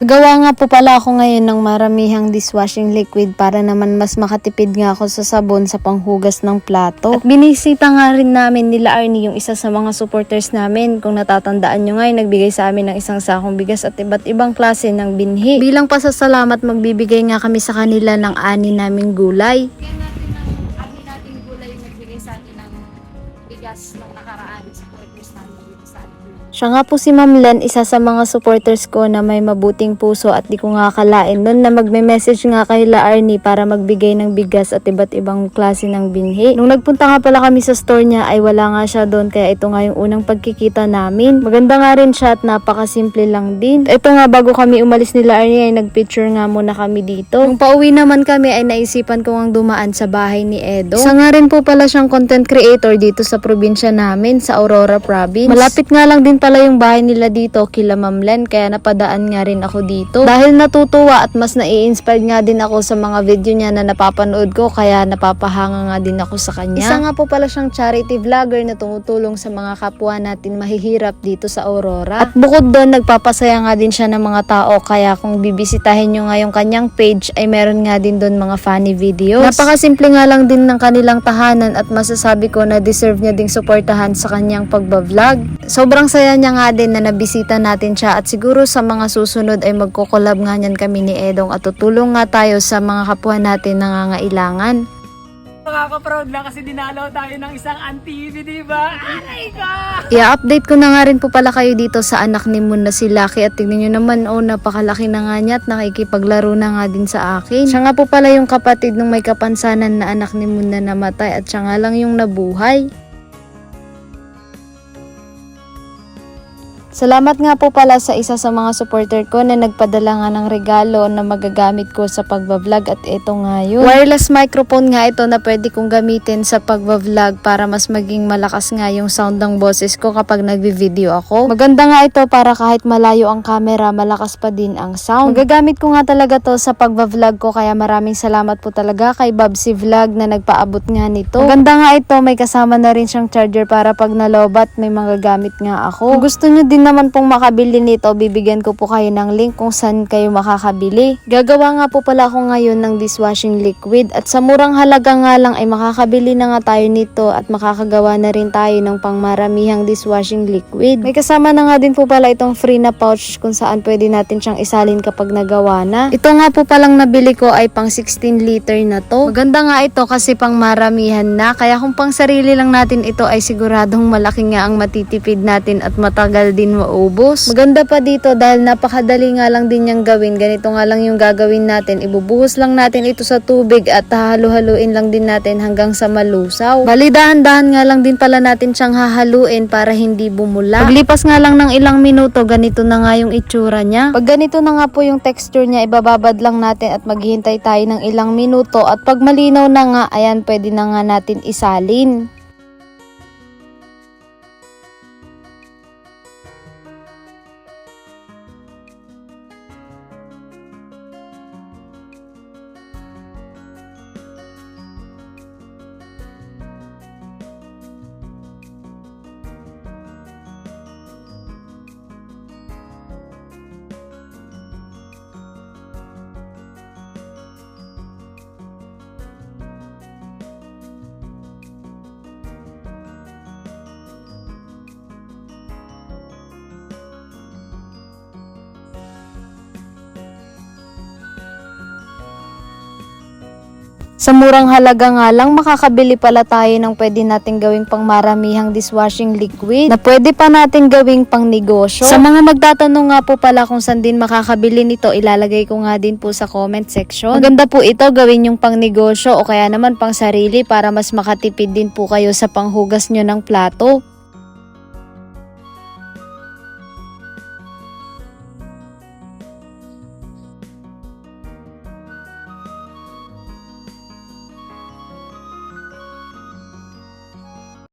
Gawa nga po pala ako ngayon ng maramihang dishwashing liquid para naman mas makatipid nga ako sa sabon sa panghugas ng plato. At binisita nga rin namin nila Arnie, yung isa sa mga supporters namin. Kung natatandaan nyo nga, nagbigay sa amin ng isang sakong bigas at iba't ibang klase ng binhi. Bilang pasasalamat, magbibigay nga kami sa kanila ng ani naming gulay. Amin natin gulay yung nagbigay sa atin ng bigas ng nakaraan sa supporters namin dito sa atin. Siya nga po si Ma'am Len, isa sa mga supporters ko na may mabuting puso at di ko nga akalain nun na magme-message nga kay La Arnie para magbigay ng bigas at iba't ibang klase ng binhi. Nung nagpunta nga pala kami sa store niya ay wala nga siya doon, kaya ito nga yung unang pagkikita namin. Maganda nga rin siya at napakasimple lang din. Ito nga, bago kami umalis ni La Arnie ay nagpicture nga muna kami dito. Nung pauwi naman kami ay naisipan ko ang dumaan sa bahay ni Edo. Isa nga rin po pala siyang content creator dito sa probinsya namin sa Aurora Province. Malapit nga lang din pala yung bahay nila dito kila Ma'am Len, kaya napadaan nga rin ako dito. Dahil natutuwa at mas nai-inspired nga din ako sa mga video niya na napapanood ko, kaya napapahanga nga din ako sa kanya. Isa nga po pala siyang charity vlogger na tumutulong sa mga kapwa natin mahihirap dito sa Aurora. At bukod doon, nagpapasaya nga din siya ng mga tao, kaya kung bibisitahin nyo nga yung kanyang page ay meron nga din doon mga funny videos. Napakasimple nga lang din ng kanilang tahanan at masasabi ko na deserve niya ding suportahan sa kanyang pagbablog. Sobrang saya niya nga din na nabisita natin siya at siguro sa mga susunod ay magko-collab nga niyan kami ni Edong at tutulong nga tayo sa mga kapwa natin nangangailangan. Nakaka-proud lang kasi dinalaw tayo ng isang ANTV, di ba? Aray ka! I-update ko na nga rin po pala kayo dito sa anak ni Moon na si Lucky at tingnan nyo naman, napakalaki na nga niya at nakikipaglaro na nga din sa akin. Siya nga po pala yung kapatid ng may kapansanan na anak ni Moon na namatay at siya nga lang yung nabuhay. Salamat nga po pala sa isa sa mga supporter ko na nagpadala nga ng regalo na magagamit ko sa pagbablog at ito nga yun. Wireless microphone nga ito na pwede kong gamitin sa pagbablog para mas maging malakas nga yung sound ng boses ko kapag nagvi-video ako. Maganda nga ito para kahit malayo ang camera, malakas pa din ang sound. Magagamit ko nga talaga to sa pagbablog ko, kaya maraming salamat po talaga kay Babsi Vlog na nagpaabot nga nito. Maganda nga ito, may kasama na rin siyang charger para pag nalobat may magagamit nga ako. Kung gusto nyo din naman pong makabili nito, bibigyan ko po kayo ng link kung saan kayo makakabili. Gagawa nga po pala ako ngayon ng dishwashing liquid at sa murang halaga nga lang ay makakabili na nga tayo nito at makakagawa na rin tayo ng pangmaramihang dishwashing liquid. May kasama na nga din po pala itong free na pouch kung saan pwede natin siyang isalin kapag nagawa na. Ito nga po palang nabili ko ay pang 16 liter na to. Maganda nga ito kasi pang maramihan na, kaya kung pang sarili lang natin ito ay siguradong malaki nga ang matitipid natin at matagal din maubos. Maganda pa dito dahil napakadali nga lang din niyang gawin. Ganito nga lang yung gagawin natin. Ibubuhos lang natin ito sa tubig at hahalu-haluin lang din natin hanggang sa malusaw. Bali dahan-dahan nga lang din pala natin siyang hahaluin para hindi bumula. Paglipas nga lang ng ilang minuto, ganito na nga yung itsura niya. Pag ganito na nga po yung texture niya, ibababad lang natin at maghihintay tayo ng ilang minuto at pag malinaw na nga, ayan, pwede na nga natin isalin. Sa murang halaga nga lang, makakabili pala tayo ng pwede nating gawing pangmaramihang dishwashing liquid na pwede pa nating gawing pang negosyo. Sa mga magtatanong nga po pala kung saan din makakabili nito, ilalagay ko nga din po sa comment section. Maganda po ito, gawin yung pang negosyo o kaya naman pang sarili para mas makatipid din po kayo sa panghugas nyo ng plato.